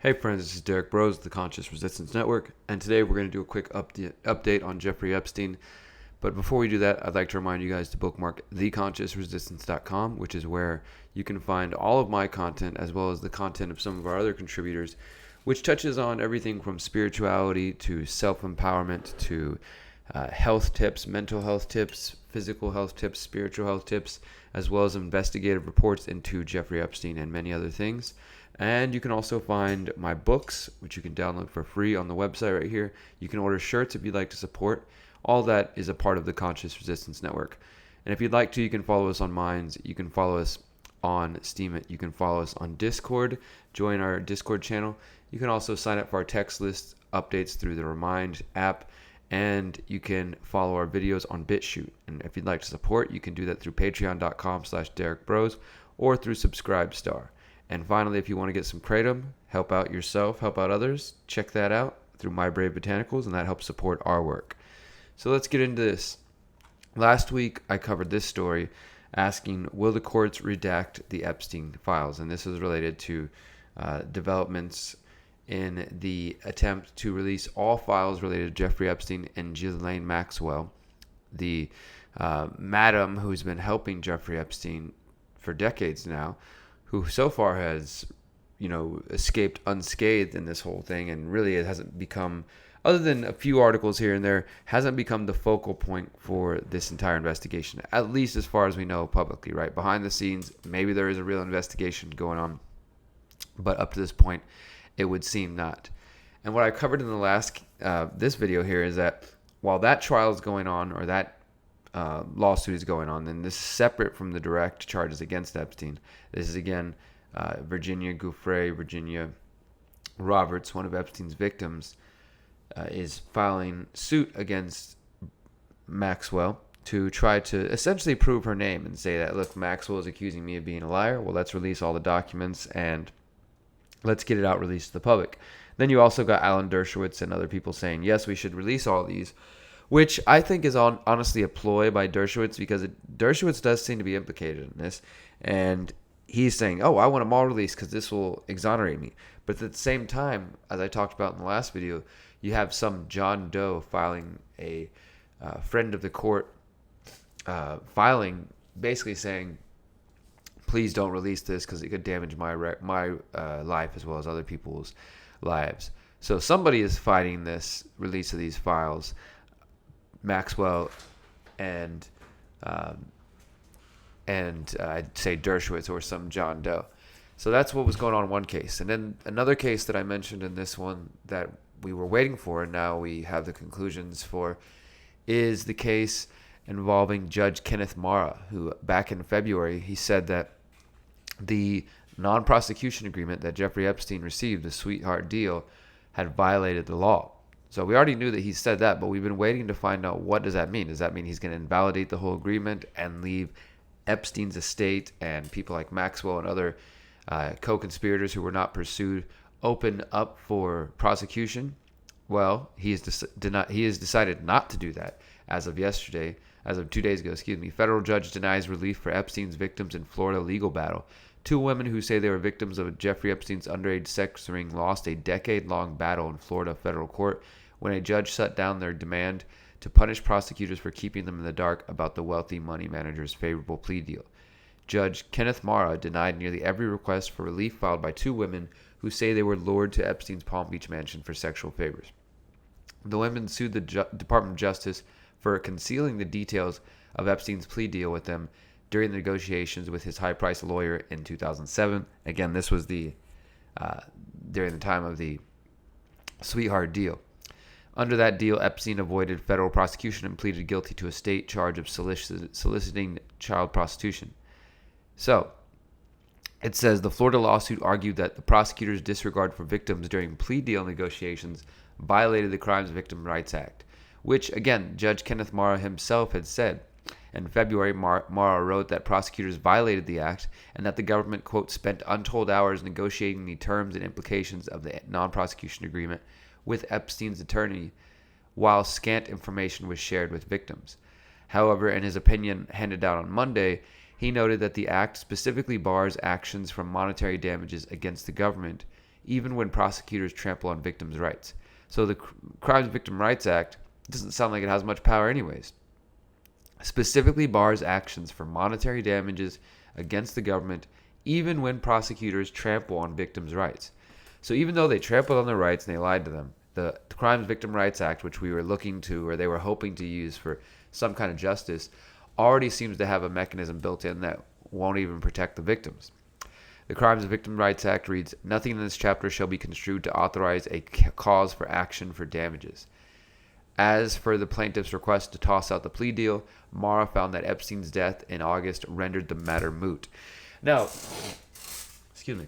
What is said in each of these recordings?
Hey friends, this is Derrick Broze, the Conscious Resistance Network, and today we're going to do a quick update on Jeffrey Epstein. But before we do that, I'd like to remind you guys to bookmark theconsciousresistance.com, which is where you can find all of my content as well as the content of some of our other contributors, which touches on everything from spirituality to self-empowerment to health tips, mental health tips, physical health tips, spiritual health tips, as well as investigative reports into Jeffrey Epstein and many other things. And you can also find my books, which you can download for free on the website right here. You can order shirts if you'd like to support. All that is a part of the Conscious Resistance Network. And if you'd like to, you can follow us on Minds. You can follow us on Steemit. You can follow us on Discord. Join our Discord channel. You can also sign up for our text list updates through the Remind app. And you can follow our videos on BitChute. And if you'd like to support, you can do that through patreon.com/DerrickBroze or through Subscribestar. And finally, if you want to get some kratom, help out yourself, help out others, check that out through My Brave Botanicals, and that helps support our work. So let's get into this. Last week, I covered this story asking, will the courts redact the Epstein files? And this is related to developments in the attempt to release all files related to Jeffrey Epstein and Ghislaine Maxwell, the madam who's been helping Jeffrey Epstein for decades now, who so far has, escaped unscathed in this whole thing, and really it hasn't become, other than a few articles here and there, hasn't become the focal point for this entire investigation, at least as far as we know publicly, right? Behind the scenes, maybe there is a real investigation going on, but up to this point, it would seem not. And what I covered in the last, this video here is that while that trial is going on, or that lawsuit is going on, and this is separate from the direct charges against Epstein. This is again Virginia Giuffre, Virginia Roberts, one of Epstein's victims, is filing suit against Maxwell to try to essentially prove her name and say that, look, Maxwell is accusing me of being a liar. Well, let's release all the documents and let's get it out released to the public. Then you also got Alan Dershowitz and other people saying, yes, we should release all these, which I think is honestly a ploy by Dershowitz, because Dershowitz does seem to be implicated in this. And he's saying, oh, I want them all released because this will exonerate me. But at the same time, as I talked about in the last video, you have some John Doe filing, a friend of the court, filing, basically saying, please don't release this because it could damage my life as well as other people's lives. So somebody is fighting this release of these files. Maxwell and I'd say Dershowitz or some John Doe. So that's what was going on in one case. And then another case that I mentioned in this one that we were waiting for, and now we have the conclusions for, is the case involving Judge Kenneth Mara, who back in February, he said that the non-prosecution agreement that Jeffrey Epstein received, the sweetheart deal, had violated the law. So we already knew that he said that, but we've been waiting to find out, what does that mean? Does that mean he's going to invalidate the whole agreement and leave Epstein's estate and people like Maxwell and other co-conspirators who were not pursued open up for prosecution? Well, he has decided not to do that as of 2 days ago, Federal judge denies relief for Epstein's victims in Florida legal battle. Two women who say they were victims of Jeffrey Epstein's underage sex ring lost a decade-long battle in Florida federal court when a judge shut down their demand to punish prosecutors for keeping them in the dark about the wealthy money manager's favorable plea deal. Judge Kenneth Mara denied nearly every request for relief filed by two women who say they were lured to Epstein's Palm Beach mansion for sexual favors. The women sued the Department of Justice for concealing the details of Epstein's plea deal with them during the negotiations with his high-priced lawyer in 2007. Again, this was during the time of the sweetheart deal. Under that deal, Epstein avoided federal prosecution and pleaded guilty to a state charge of soliciting child prostitution. So, it says the Florida lawsuit argued that the prosecutor's disregard for victims during plea deal negotiations violated the Crimes Victim Rights Act, which, again, Judge Kenneth Mara himself had said. In February, Mara wrote that prosecutors violated the act and that the government, quote, spent untold hours negotiating the terms and implications of the non-prosecution agreement with Epstein's attorney, while scant information was shared with victims. However, in his opinion handed down on Monday, he noted that the act specifically bars actions from monetary damages against the government even when prosecutors trample on victims' rights. So the Crimes Victim Rights Act doesn't sound like it has much power anyways. Specifically bars actions for monetary damages against the government even when prosecutors trample on victims' rights. So even though they trampled on their rights and they lied to them, the Crimes Victim Rights Act, which we were looking to or they were hoping to use for some kind of justice, already seems to have a mechanism built in that won't even protect the victims. The Crimes Victim Rights Act reads, "Nothing in this chapter shall be construed to authorize a cause for action for damages." As for the plaintiff's request to toss out the plea deal, Mara found that Epstein's death in August rendered the matter moot. Now, excuse me.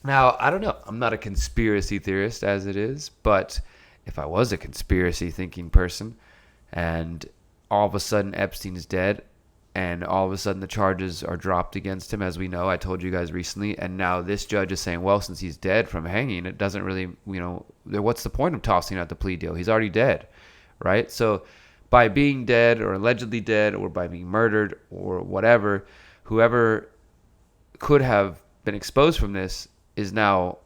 Now, I don't know. I'm not a conspiracy theorist as it is, but if I was a conspiracy thinking person and all of a sudden Epstein is dead and all of a sudden the charges are dropped against him, as we know, I told you guys recently, and now this judge is saying, well, since he's dead from hanging, it doesn't really, what's the point of tossing out the plea deal? He's already dead, right? So by being dead or allegedly dead or by being murdered or whatever, whoever could have been exposed from this is now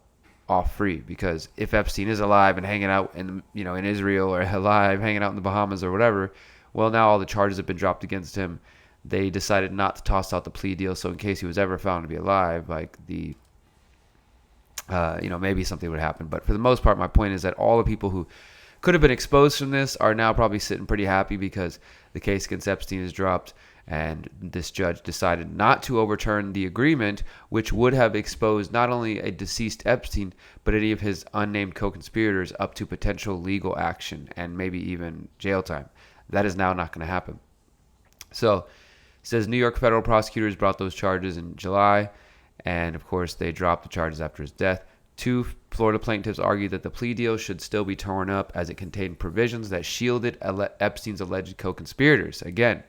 off free, because if Epstein is alive and hanging out in Israel, or alive hanging out in the Bahamas or whatever, well, now all the charges have been dropped against him. They decided not to toss out the plea deal, so in case he was ever found to be alive, like maybe something would happen. But for the most part, my point is that all the people who could have been exposed from this are now probably sitting pretty happy because the case against Epstein is dropped, and this judge decided not to overturn the agreement, which would have exposed not only a deceased Epstein, but any of his unnamed co-conspirators up to potential legal action and maybe even jail time. That is now not going to happen. So it says New York federal prosecutors brought those charges in July, and of course they dropped the charges after his death. 2 Florida plaintiffs argued that the plea deal should still be torn up as it contained provisions that shielded Epstein's alleged co-conspirators. Again,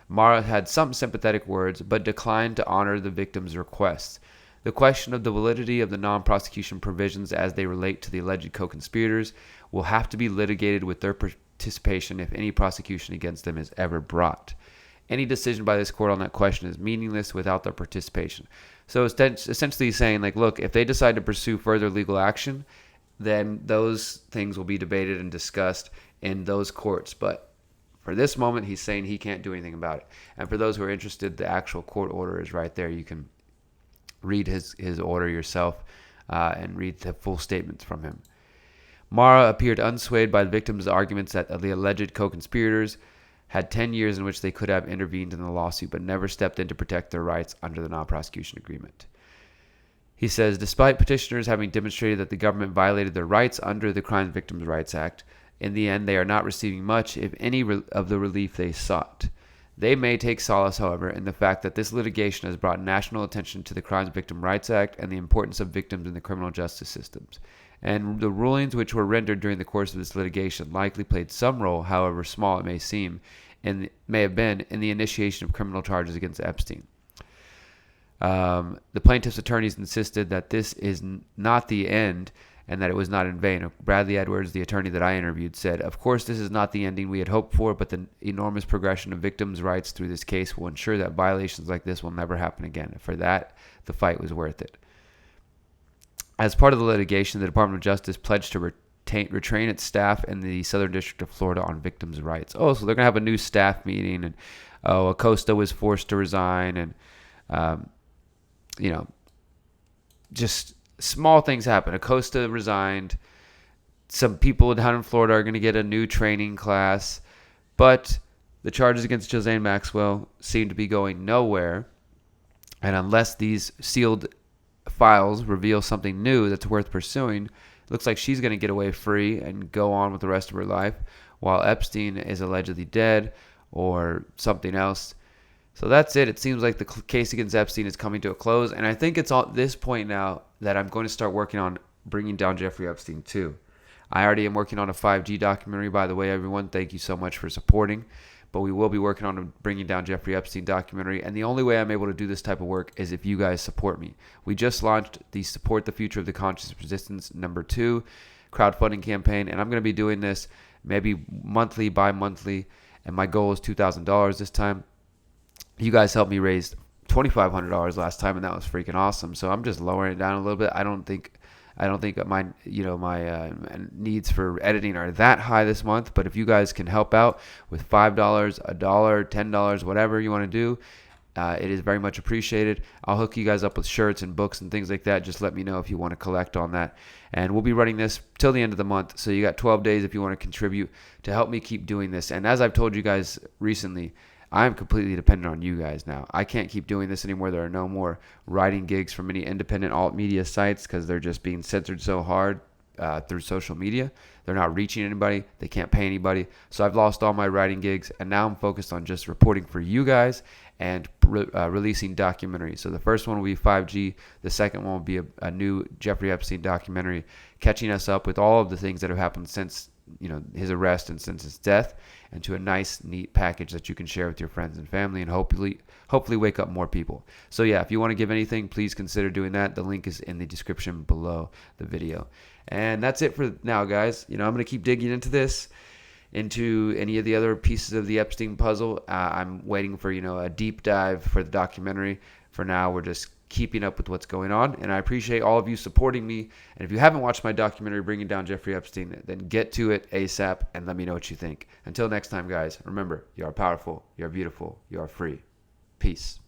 Mara had some sympathetic words, but declined to honor the victim's requests. The question of the validity of the non-prosecution provisions as they relate to the alleged co-conspirators will have to be litigated with their participation if any prosecution against them is ever brought. Any decision by this court on that question is meaningless without their participation. So essentially saying, like, look, if they decide to pursue further legal action, then those things will be debated and discussed in those courts. But for this moment, he's saying he can't do anything about it. And for those who are interested, the actual court order is right there. You can read his order yourself and read the full statements from him. Mara appeared unswayed by the victim's arguments that the alleged co-conspirators had 10 years in which they could have intervened in the lawsuit but never stepped in to protect their rights under the non-prosecution agreement. He says, despite petitioners having demonstrated that the government violated their rights under the Crimes Victims Rights Act, in the end, they are not receiving much, if any, of the relief they sought. They may take solace, however, in the fact that this litigation has brought national attention to the Crimes Victim Rights Act and the importance of victims in the criminal justice systems. And the rulings which were rendered during the course of this litigation likely played some role, however small it may seem, and may have been, in the initiation of criminal charges against Epstein. The plaintiff's attorneys insisted that this is not the end and that it was not in vain. Bradley Edwards, the attorney that I interviewed, said, "Of course, this is not the ending we had hoped for, but the enormous progression of victims' rights through this case will ensure that violations like this will never happen again. For that, the fight was worth it." As part of the litigation, the Department of Justice pledged to retrain its staff in the Southern District of Florida on victims' rights. Oh, so they're going to have a new staff meeting, and Acosta was forced to resign, and, just small things happen. Acosta resigned. Some people down in Florida are going to get a new training class, but the charges against Josiane Maxwell seem to be going nowhere, and unless these sealed files reveal something new that's worth pursuing, it looks like she's going to get away free and go on with the rest of her life, while Epstein is allegedly dead or something else. So that's it. It seems like the case against Epstein is coming to a close, and I think it's at this point now that I'm going to start working on bringing down Jeffrey Epstein too. I already am working on a 5G documentary, by the way, everyone. Thank you so much for supporting. But we will be working on a bringing down Jeffrey Epstein documentary, and the only way I'm able to do this type of work is if you guys support me. We just launched the Support the Future of the Conscious Resistance #2 crowdfunding campaign, and I'm going to be doing this maybe monthly, bi-monthly, and my goal is $2,000 this time. You guys helped me raise $2,500 last time, and that was freaking awesome. So I'm just lowering it down a little bit. I don't think I don't think my needs for editing are that high this month. But if you guys can help out with $5, a dollar, $10, whatever you want to do, it is very much appreciated. I'll hook you guys up with shirts and books and things like that. Just let me know if you want to collect on that. And we'll be running this till the end of the month. So you got 12 days if you want to contribute to help me keep doing this. And as I've told you guys recently, I'm completely dependent on you guys now. I can't keep doing this anymore. There are no more writing gigs from any independent alt media sites because they're just being censored so hard through social media. They're not reaching anybody. They can't pay anybody. So I've lost all my writing gigs, and now I'm focused on just reporting for you guys and releasing documentaries. So the first one will be 5G. The second one will be a new Jeffrey Epstein documentary, catching us up with all of the things that have happened since his arrest and since his death, and to a nice, neat package that you can share with your friends and family, and hopefully wake up more people. So yeah, if you want to give anything, please consider doing that. The link is in the description below the video. And that's it for now, guys. I'm going to keep digging into any of the other pieces of the Epstein puzzle. I'm waiting for a deep dive for the documentary. For now, we're just keeping up with what's going on, and I appreciate all of you supporting me. And if you haven't watched my documentary Bringing Down Jeffrey Epstein, then get to it ASAP and let me know what you think. Until next time, guys, remember, you are powerful, you are beautiful, you are free. Peace.